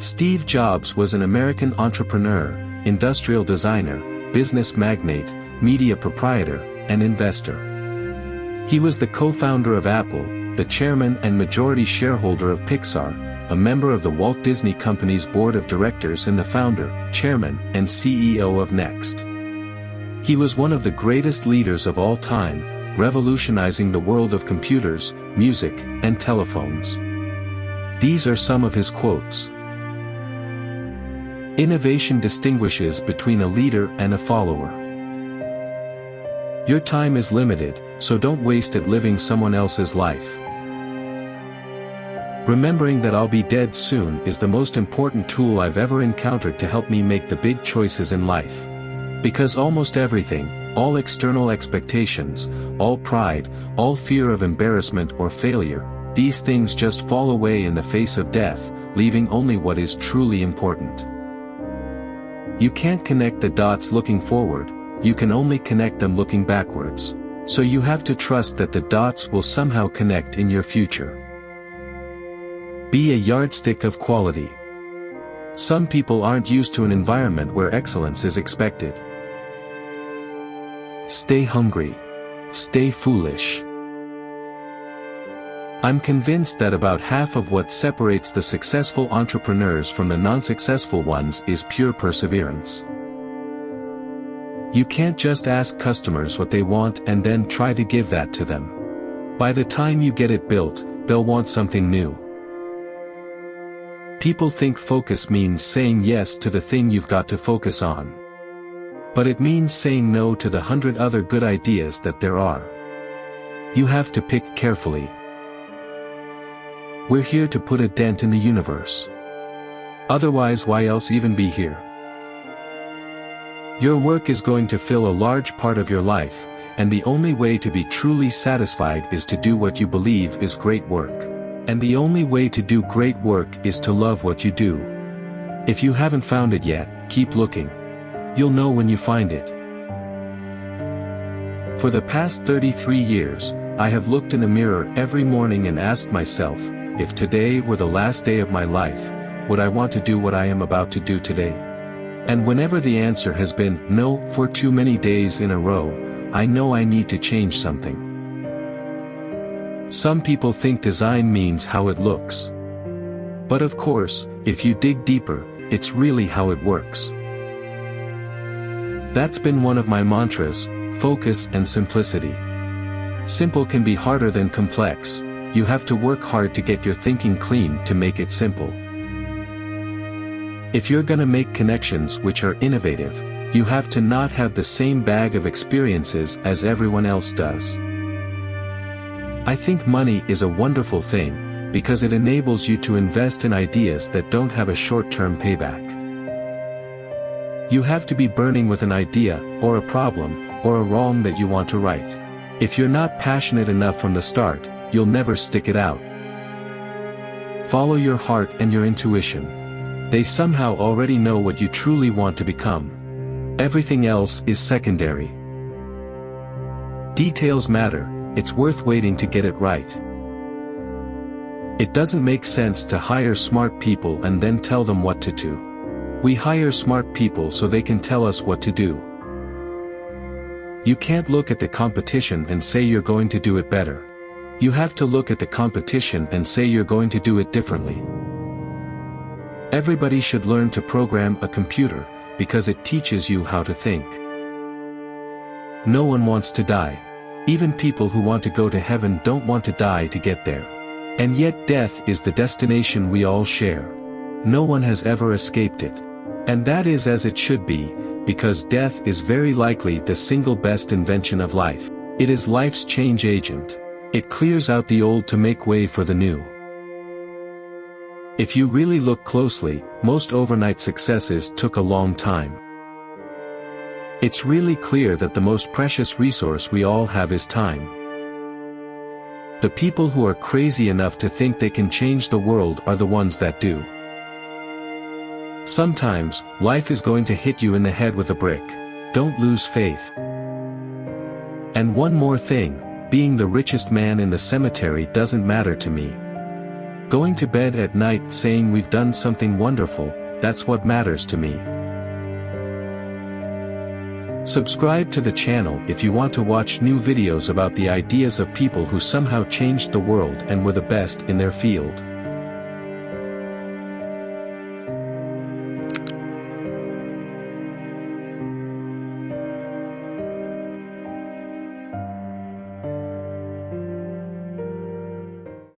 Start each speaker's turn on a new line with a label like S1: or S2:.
S1: Steve Jobs was an American entrepreneur, industrial designer, business magnate, media proprietor, and investor. He was the co-founder of Apple, the chairman and majority shareholder of Pixar, a member of the Walt Disney Company's board of directors and the founder, chairman, and CEO of Next. He was one of the greatest leaders of all time, revolutionizing the world of computers, music, and telephones. These are some of his quotes. Innovation distinguishes between a leader and a follower. Your time is limited, so don't waste it living someone else's life. Remembering that I'll be dead soon is the most important tool I've ever encountered to help me make the big choices in life. Because almost everything, all external expectations, all pride, all fear of embarrassment or failure, these things just fall away in the face of death, leaving only what is truly important. You can't connect the dots looking forward, you can only connect them looking backwards. So you have to trust that the dots will somehow connect in your future. Be a yardstick of quality. Some people aren't used to an environment where excellence is expected. Stay hungry. Stay foolish. I'm convinced that about half of what separates the successful entrepreneurs from the non-successful ones is pure perseverance. You can't just ask customers what they want and then try to give that to them. By the time you get it built, they'll want something new. People think focus means saying yes to the thing you've got to focus on. But it means saying no to the 100 other good ideas that there are. You have to pick carefully. We're here to put a dent in the universe. Otherwise, why else even be here? Your work is going to fill a large part of your life, and the only way to be truly satisfied is to do what you believe is great work. And the only way to do great work is to love what you do. If you haven't found it yet, keep looking. You'll know when you find it. For the past 33 years, I have looked in the mirror every morning and asked myself, if today were the last day of my life, would I want to do what I am about to do today? And whenever the answer has been no for too many days in a row, I know I need to change something. Some people think design means how it looks. But of course, if you dig deeper, it's really how it works. That's been one of my mantras: focus and simplicity. Simple can be harder than complex. You have to work hard to get your thinking clean to make it simple. If you're gonna make connections which are innovative, you have to not have the same bag of experiences as everyone else does. I think money is a wonderful thing, because it enables you to invest in ideas that don't have a short-term payback. You have to be burning with an idea, or a problem, or a wrong that you want to right. If you're not passionate enough from the start, you'll never stick it out. Follow your heart and your intuition. They somehow already know what you truly want to become. Everything else is secondary. Details matter, it's worth waiting to get it right. It doesn't make sense to hire smart people and then tell them what to do. We hire smart people so they can tell us what to do. You can't look at the competition and say you're going to do it better. You have to look at the competition and say you're going to do it differently. Everybody should learn to program a computer, because it teaches you how to think. No one wants to die. Even people who want to go to heaven don't want to die to get there. And yet death is the destination we all share. No one has ever escaped it. And that is as it should be, because death is very likely the single best invention of life. It is life's change agent. It clears out the old to make way for the new. If you really look closely, most overnight successes took a long time. It's really clear that the most precious resource we all have is time. The people who are crazy enough to think they can change the world are the ones that do. Sometimes, life is going to hit you in the head with a brick. Don't lose faith. And one more thing, being the richest man in the cemetery doesn't matter to me. Going to bed at night saying we've done something wonderful, that's what matters to me. Subscribe to the channel if you want to watch new videos about the ideas of people who somehow changed the world and were the best in their field.